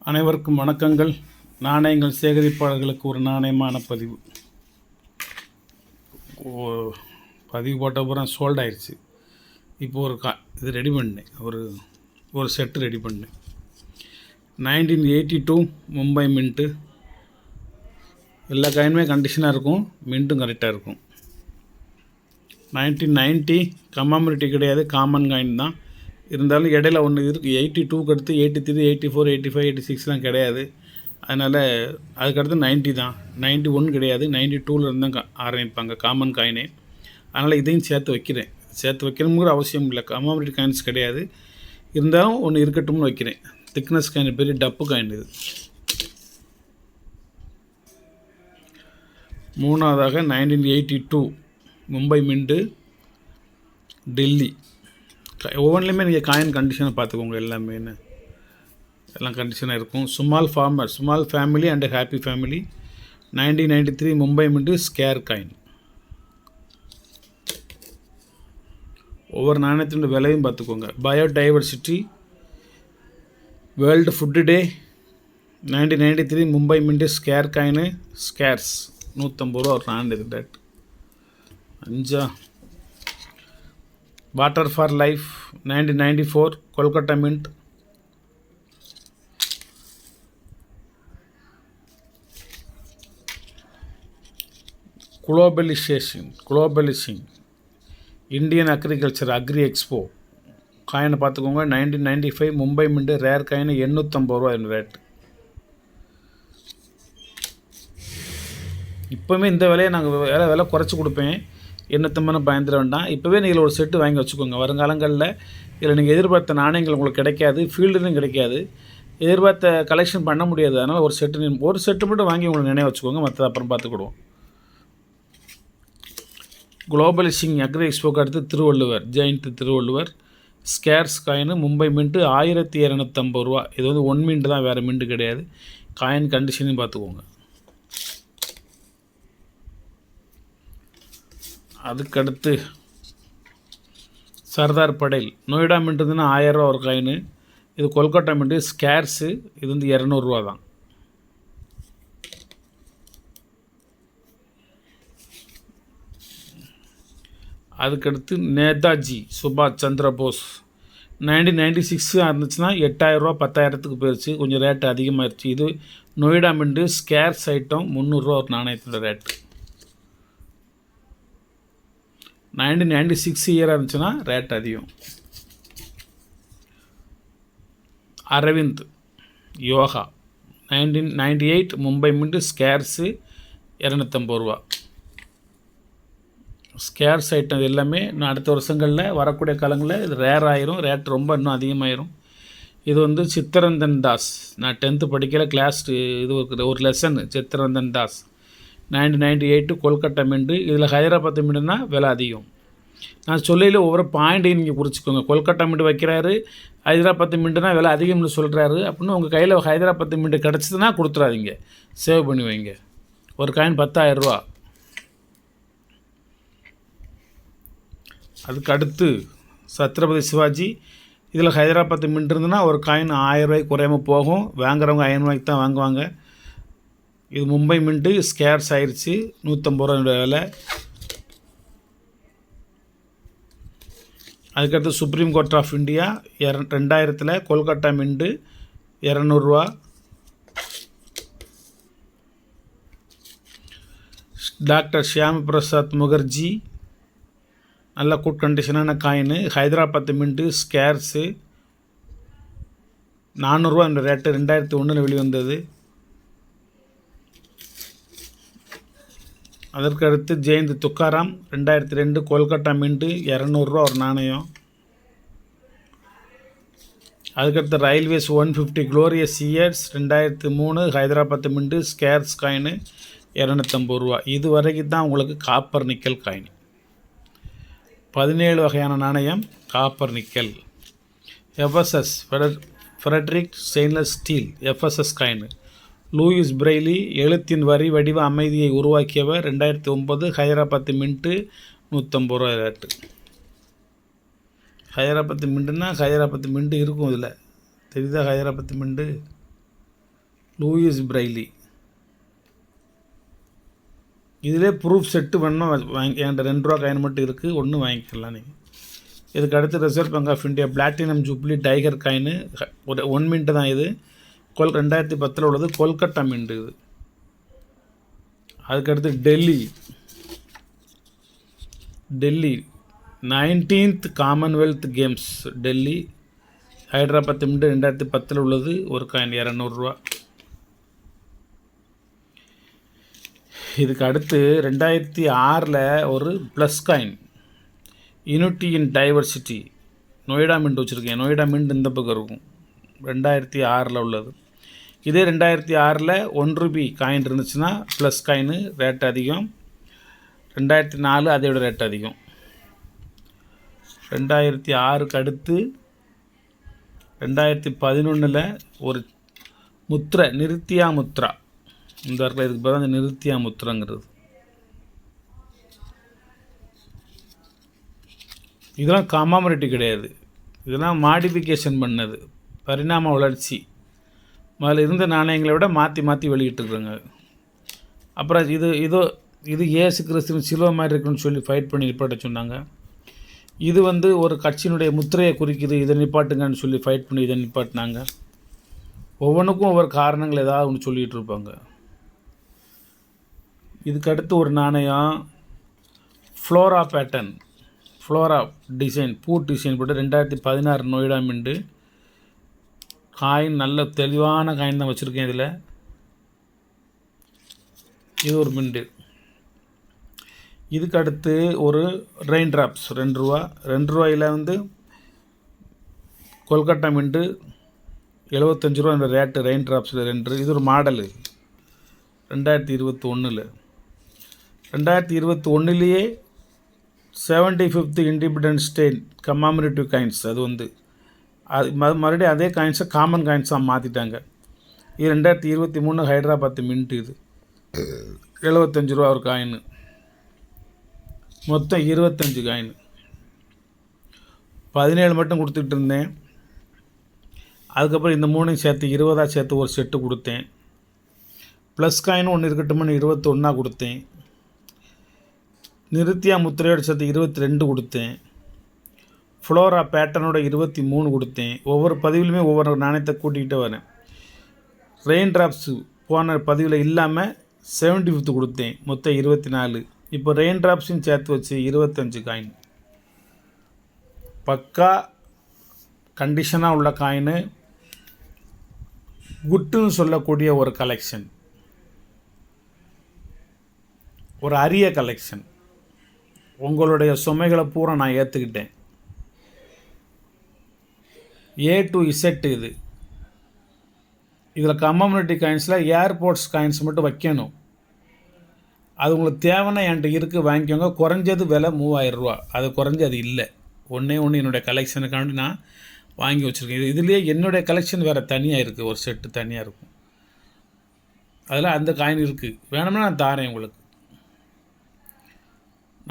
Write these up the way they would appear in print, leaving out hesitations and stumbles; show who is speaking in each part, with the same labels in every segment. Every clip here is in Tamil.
Speaker 1: அனைவருக்கும் வணக்கங்கள். நாணயங்கள் சேகரிப்பாளர்களுக்கு ஒரு நாணயமான பதிவு. பதிவு போட்ட அப்புறம் சோல்ட் ஆயிடுச்சு. இப்போ இது ரெடி பண்ணேன். ஒரு செட்டு ரெடி பண்ணேன். 1982 மும்பை மின்ட்டு. எல்லா காயினுமே கண்டிஷனாக இருக்கும், மின்ட்டும் கரெக்டாக இருக்கும். 1990 கமாமரிட்டி கிடையாது, காமன் காயின் தான். இருந்தாலும் இடையில ஒன்று இருக்குது. 82க்கு அடுத்து 83, 84, 85, 86 கிடையாது. அதனால் அதுக்கடுத்து 90 தான். 91 கிடையாது, 92 இருந்தால் ஆரம்பிப்பாங்க காமன் காயினே. அதனால் இதையும் சேர்த்து வைக்கிறேன். சேர்த்து வைக்கணுங்கிற அவசியம் இல்லை, கமாமரிட்டி காயின்ஸ் கிடையாது. இருந்தாலும் ஒன்று இருக்கட்டும்னு வைக்கிறேன். திக்னஸ் காயின் பெரிய டப்பு காயின் இது. மூணாவதாக 1982 மும்பை மின்ட்டு, டெல்லி. ஒவ்வொன்றுலையுமே நீங்கள் காயின் கண்டிஷனை பார்த்துக்கோங்க. எல்லாம் கண்டிஷனாக இருக்கும். Small family and happy family. 1993 Mumbai mint, square coin. ஒவ்வொரு நாணயத்தினோட விலையும் பார்த்துக்கோங்க. Biodiversity, world food day. 1993 Mumbai mint, square coin. Squares 150 ரூபா ஒரு நாணயம். Date 5. Water for life 1994 Kolkata mint. Globalising Indian agriculture agri expo காயினை பார்த்துக்கோங்க. 1995 மும்பை மின்ட், ரேர் காயின் 850 ரூபா ரேட். இப்போவுமே இந்த விலையை நாங்கள் விலை குறைச்சி கொடுப்பேன். என்னத்தமான பயந்துட வேண்டாம். இப்போவே நீங்கள் ஒரு செட்டு வாங்கி வச்சுக்கோங்க. வருங்காலங்களில் இதில் நீங்கள் எதிர்பார்த்த நாணயங்கள் உங்களுக்கு கிடைக்காது, ஃபீல்டுலையும் கிடைக்காது, எதிர்பார்த்த கலெக்ஷன் பண்ண முடியாது. அதனால் ஒரு செட்டு மட்டும் வாங்கி உங்களுக்கு நினைவு வச்சுக்கோங்க. மற்றது அப்புறம் பார்த்துக்கிடுவோம். குளோபலைசிங் அக்ரி எக்ஸ்போக்கு அடுத்து Thiruvalluvar, Jayanth Thiruvalluvar. Scarce coin Mumbai mint 1250 ரூபா. இது வந்து ஒன் மின்ட்டு தான், வேறு மின்ட்டு கிடையாது. காயின் கண்டிஷனையும் பார்த்துக்கோங்க. அதுக்கடுத்து சர்தார் படேல் நோய்டா மின்ட்டுதுன்னா 1000 ரூபா ஒரு காயின். இது கொல்கட்டா மின்ட்டு, ஸ்கேர்ஸு. இது வந்து 200 ரூபா தான். அதுக்கடுத்து நேதாஜி சுபாஷ் சந்திர போஸ் 1996 இருந்துச்சுன்னா 8000 ரூபா 10,000க்கு போயிடுச்சு. கொஞ்சம் ரேட்டு அதிகமாகிடுச்சு. இது நோய்டா மின்ட்டு, ஸ்கேர்ஸ் ஐட்டம் 300 ரூபா ஒரு நாணயத்தோட ரேட்டு. 1996 இயராக இருந்துச்சுன்னா ரேட் அதிகம். அரவிந்த் யோகா 1998 மும்பை மின்ட்டு, ஸ்கேர்ஸு 250 ரூபா. ஸ்கேர்ஸ் ஐட்டம் எல்லாமே நான் அடுத்த வருஷங்களில் வரக்கூடிய காலங்களில் இது ரேர் ஆயிரும், ரேட் ரொம்ப இன்னும் அதிகமாயிரும். இது வந்து சித்தரஞ்சன் தாஸ். நான் 10th படிக்கல, கிளாஸ் இது ஒரு லெசன். சித்தரஞ்சன் தாஸ் 1998 கொல்கட்டா மின்ட்டு. இதில் ஹைதராபாத் மின்ட்டுனா விலை அதிகம். நான் சொல்லையில் ஒவ்வொரு பாயிண்ட்டையும் நீங்கள் குறிச்சிக்கோங்க. கொல்கட்டா மின்ட்டு வைக்கிறாரு, ஹைதராபாத் மின்ட்டுனா விலை அதிகம்னு சொல்கிறாரு அப்படின்னு உங்கள் கையில் ஹைதராபாத் மின்ட்டு கிடச்சிதுன்னா கொடுத்துறாதீங்க, சேவ் பண்ணி வைங்க. ஒரு காயின் 10,000 ரூபா. அதுக்கு அடுத்து சத்ரபதி சிவாஜி. இதில் ஹைதராபாத் மின்ட் இருந்துன்னா ஒரு காயின் 1000 ரூபாய்க்கு குறையாமல் போகும். வாங்குறவங்க 500 ரூபாய்க்கு தான் வாங்குவாங்க. இது மும்பை மின்ட்டு, ஸ்கேர்ஸ் ஆயிடுச்சு, 150 ரூபா விலை. அதுக்கடுத்து supreme court of India 2000 Kolkata mint 200 ரூபா. டாக்டர் ஷியாம் பிரசாத் முகர்ஜி நல்ல குட் கண்டிஷனான காயின். ஹைதராபாத் மின்ட்டு, ஸ்கேர்ஸு 400 ரூபா இந்த ரேட்டு. 2001 வெளிவந்தது. அதற்கு அடுத்து ஜெயந்த் துக்காராம் 2002 கொல்கட்டா மின்ட்டு 200 ரூபா ஒரு நாணயம். அதுக்கடுத்து railways 150 glorious years 2003 Hyderabad mint, scares coin 250 ரூபா. இது வரைக்கும் தான் உங்களுக்கு காப்பர் நிக்கல் காயின். 17 வகையான நாணயம் copper nickel. FSS ferritic stainless steel FSS coin. Louis Braille எழுத்தின் வரி வடிவ அமைதியை உருவாக்கியவர். 2009 ஹைதராபாத் மின்ட்டு 150 ரூபா ரேட்டு. ஹைதராபாத் மின்ட்டுன்னா ஹைதராபாத் மின்ட்டு இருக்கும். இதில் தெரியுதா ஹைதராபாத் மின்ட்டு? Louis Braille. இதிலே ப்ரூஃப் செட்டு வேணுமா வாங்கி, என்கிட்ட 2 ரூபா காயின் மட்டும் இருக்குது, ஒன்று வாங்கிக்கலாம் நீங்கள். இதுக்கு அடுத்து reserve bank of India platinum jubilee tiger coin, ஒரு 1 மின்ட்டு தான் இது. 2010 உள்ளது, கொல்கட்டா மின்ட் இது. அதுக்கடுத்து Delhi 19th commonwealth games Delhi Hyderabad mint 2010 உள்ளது, ஒரு காயின் 200 ரூபா. இதுக்கு அடுத்து 2006 ஒரு plus coin unity in diversity Noida mint வச்சுருக்கேன். நொய்டா மின்ட் இந்த பக்கம் இருக்கும், 2006 உள்ளது. இதே 2006 1 ரூபி காயின் இருந்துச்சுன்னா ப்ளஸ் காயின் ரேட் அதிகம். 2004 அதை விட ரேட் அதிகம். 2006க்கு அடுத்து 2011 ஒரு முத்ரை நிருத்தியா முத்ரா, இந்த இடத்துல இதுக்கு பிறகு அந்த நிருத்தியா முத்ராங்கிறது. இதெல்லாம் கமாமரேட்டிவ் கிடையாது, இதெல்லாம் மாடிஃபிகேஷன் பண்ணது, பரிணாம வளர்ச்சி. அதில் இருந்த நாணயங்களை விட மாற்றி வெளியிட்டுருக்குறாங்க. அப்புறம் இது ஏசு கிறிஸ்துவின் சிலுவை மாதிரி இருக்குன்னு சொல்லி ஃபைட் பண்ணி நிப்பாட்ட சொன்னாங்க. இது ஒரு கட்சியினுடைய முத்திரையை குறிக்குது, இதை நிப்பாட்டுங்கன்னு சொல்லி ஃபைட் பண்ணி இதை நிப்பாட்டினாங்க. ஒவ்வொன்றுக்கும் ஒவ்வொரு காரணங்கள் ஏதாவது ஒன்று சொல்லிகிட்டு இருப்பாங்க. இதுக்கடுத்து ஒரு நாணயம் ஃப்ளோரா பேட்டர்ன், ஃப்ளோரா டிசைன், பூ டிசைன் போட்டு 2016 நொய்டா மின்ட்டு காயின். நல்ல தெளிவான காயின் தான் வச்சுருக்கேன் இதில். இது ஒரு மின்ட்டு. இதுக்கு அடுத்து ஒரு ரெயின் ட்ராப்ஸ் 2 ரூபா. 2 ரூபாயில் கொல்கட்டா மின்ட்டு 75 ரூபா என்ற ரேட்டு ரெயின் ட்ராப்ஸில் 2. இது ஒரு model 2021. 2021 75th independence day commemorative coins. அது மறுபடியும் அதே காயின்ஸை காமன் காயின்ஸாக மாற்றிட்டாங்க. இது 2023 ஹைதராபாத் மின்ட். இது 75 ரூபா ஒரு காயின், மொத்தம் 25 காயின். 17 மட்டும் கொடுத்துட்டு இருந்தேன். அதுக்கப்புறம் இந்த 3 சேர்த்து 20 சேர்த்து ஒரு செட்டு கொடுத்தேன். ப்ளஸ் காயினும் ஒன்று இருக்கட்டும்னு 21 கொடுத்தேன். நிருத்தியா முத்திரையோட சேர்த்து 22 கொடுத்தேன். ஃப்ளோரா பேட்டர்னோட 23 கொடுத்தேன். ஒவ்வொரு பதிவிலுமே ஒவ்வொரு நாணயத்தை கூட்டிகிட்டே வரேன். ரெயின் ட்ராப்ஸு போன பதிவில் இல்லாமல் 75th கொடுத்தேன், மொத்தம் 24. இப்போ ரெயின் ட்ராப்ஸையும் சேர்த்து வச்சு 25 காயின். பக்கா கண்டிஷனாக உள்ள காயின், குட்டுன்னு சொல்லக்கூடிய ஒரு கலெக்ஷன், ஒரு அரிய கலெக்ஷன். உங்களுடைய சுமைகளை பூரா நான் ஏற்றுக்கிட்டேன். A to Z இது. இதில் கமாமரேட்டிவ் காயின்ஸில் ஏர்போர்ட்ஸ் காயின்ஸ் மட்டும் வைக்கணும். அது உங்களுக்கு தேவைன்னா என்கிட்ட இருக்குது, வாங்கிக்கோங்க. குறைஞ்சது விலை 3000 ரூபா, அது குறைஞ்சது இல்லை. ஒன்று என்னுடைய கலெக்ஷனுக்காண்டி நான் வாங்கி வச்சுருக்கேன். இதுலேயே என்னுடைய கலெக்ஷன் வேறு தனியாக இருக்குது, ஒரு செட்டு தனியாக இருக்கும். அதில் அந்த காயின் இருக்குது, வேணும்னா நான் தாரேன் உங்களுக்கு.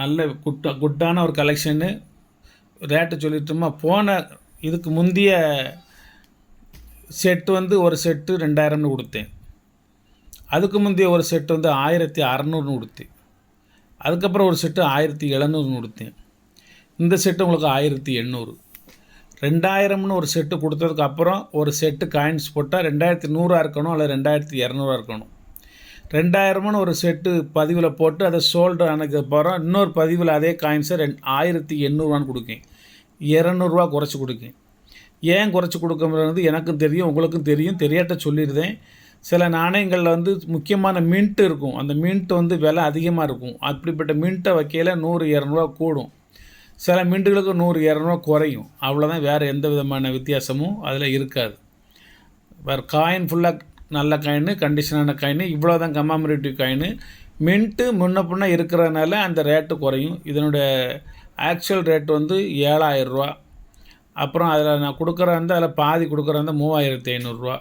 Speaker 1: நல்ல குட்டான ஒரு கலெக்ஷனு. ரேட்டு சொல்லிட்டோமா, போன இதுக்கு முந்தைய செட்டு ஒரு செட்டு 2000ன்னு கொடுத்தேன். அதுக்கு முந்தைய ஒரு செட்டு 1600ன்னு கொடுத்தேன். அதுக்கப்புறம் ஒரு செட்டு 1700ன்னு கொடுத்தேன். இந்த செட்டு உங்களுக்கு 1800. 2000ன்னு ஒரு செட்டு கொடுத்ததுக்கப்புறம் ஒரு செட்டு காயின்ஸ் போட்டால் 2100 இருக்கணும், அல்லது 2200 இருக்கணும். 2000ன்னு ஒரு செட்டு பதிவில் போட்டு அதை சோல்டு ஆனதுக்கப்புறம் இன்னொரு பதிவில் அதே காயின்ஸை 1800 கொடுக்கேன். 200 குறைச்சி கொடுக்கேன். ஏன் குறைச்சி கொடுக்கறது எனக்கும் தெரியும், உங்களுக்கும் தெரியும். தெரியாட்ட சொல்லிடுதேன். சில நாணயங்களில் முக்கியமான மின்ட்டு இருக்கும், அந்த மின்ட்டு விலை அதிகமாக இருக்கும். அப்படிப்பட்ட மின்ட்டை வைக்கையில் 100-200 கூடும். சில மின்ட்டுகளுக்கு 100-200 குறையும். அவ்வளோதான், வேறு எந்த விதமான வித்தியாசமும் அதில் இருக்காது. வேறு காயின் ஃபுல்லாக நல்ல காயின், கண்டிஷனான காயின், இவ்வளோ தான் கமாமரேட்டிவ் காயின். மின்ட்டு முன்ன பின்ன இருக்கிறதுனால அந்த ரேட்டு குறையும். இதனுடைய ஆக்சுவல் ரேட்டு 7000 ரூபா. அப்புறம் அதில் நான் கொடுக்குறாந்த அதில் பாதி கொடுக்குறாந்த 3500 ரூபா.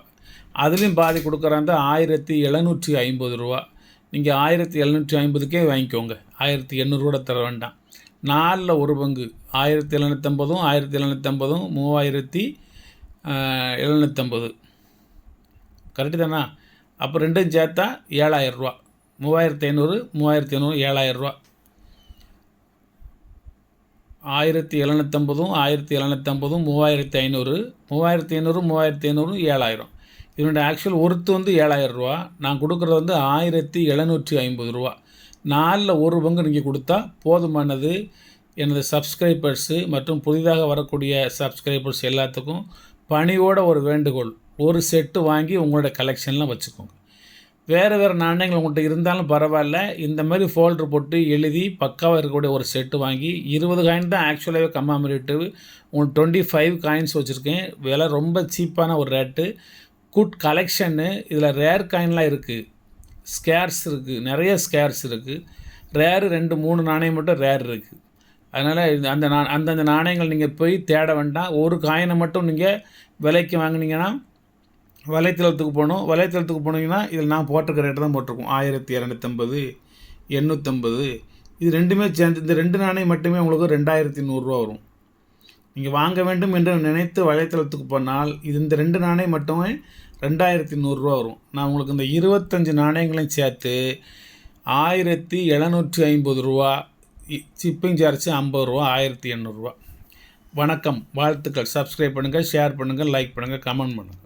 Speaker 1: அதுலேயும் பாதி கொடுக்குறாந்த 1750 ரூபா. நீங்கள் 1750க்கே வாங்கிக்கோங்க, 1800 கூட தர வேண்டாம். 4ல் 1 பங்கு 1750, 3750, 3750. கரெக்டு தானா? அப்போ ரெண்டும் சேர்த்தா 7000 ரூபா. 3500 3500 7000 ரூபா. 1750 1750 3500 3500 3500 7000. இதனுடைய ஆக்சுவல் ஒர்த்து வந்து 7000 ரூபா. நான் கொடுக்குறது வந்து 1750 ரூபா. 4/1 பங்கு நீங்கள் கொடுத்தா போதுமானது. எனது சப்ஸ்கிரைபர்ஸு மற்றும் புதிதாக வரக்கூடிய சப்ஸ்கிரைபர்ஸ் எல்லாத்துக்கும் பணியோட ஒரு வேண்டுகோள், ஒரு செட்டு வாங்கி உங்களோட கலெக்ஷனில் வச்சுக்கோங்க. வேறு நாணயங்கள் உங்கள்கிட்ட இருந்தாலும் பரவாயில்ல, இந்த மாதிரி ஃபோல்டர் போட்டு எழுதி பக்காவாக இருக்கக்கூடிய ஒரு செட்டு வாங்கி 20 காயின் தான் ஆக்சுவலாகவே கம்மாமரேட்டிவ். உங்களுக்கு 25 காயின்ஸ் வச்சுருக்கேன். விலை ரொம்ப சீப்பான ஒரு ரேட்டு. குட் கலெக்ஷன்னு. இதில் ரேர் காயின்லாம் இருக்குது, ஸ்கேர்ஸ் இருக்குது, நிறைய ஸ்கேர்ஸ் இருக்குது. ரேரு 2-3 நாணயம் மட்டும் ரேர் இருக்குது. அதனால் அந்தந்த நாணயங்கள் நீங்கள் போய் தேட வேண்டாம். ஒரு காயினை மட்டும் நீங்கள் விலைக்கு வாங்கினீங்கன்னா வலைத்தளத்துக்கு போகணும். வலைத்தளத்துக்கு போனீங்கன்னா இதில் நான் போட்டிருக்க ரேட்டு தான் போட்டிருக்கோம். 1250 850. இது ரெண்டுமே சேர்ந்து இந்த 2 நாணயம் மட்டுமே உங்களுக்கு 2100 ரூபா வரும். நீங்கள் வாங்க வேண்டும் என்று நினைத்து வலைத்தளத்துக்கு போனால் இந்த 2 நாணயம் மட்டுமே 2100 ரூபா வரும். நான் உங்களுக்கு இந்த 25 நாணயங்களையும் சேர்த்து 1750 ரூபா. ஷிப்பிங் சார்ஜ் 50 ரூபா, 1800 ரூபா. வணக்கம், வாழ்த்துக்கள். சப்ஸ்கிரைப் பண்ணுங்கள், ஷேர் பண்ணுங்கள், லைக் பண்ணுங்கள், கமெண்ட் பண்ணுங்கள்.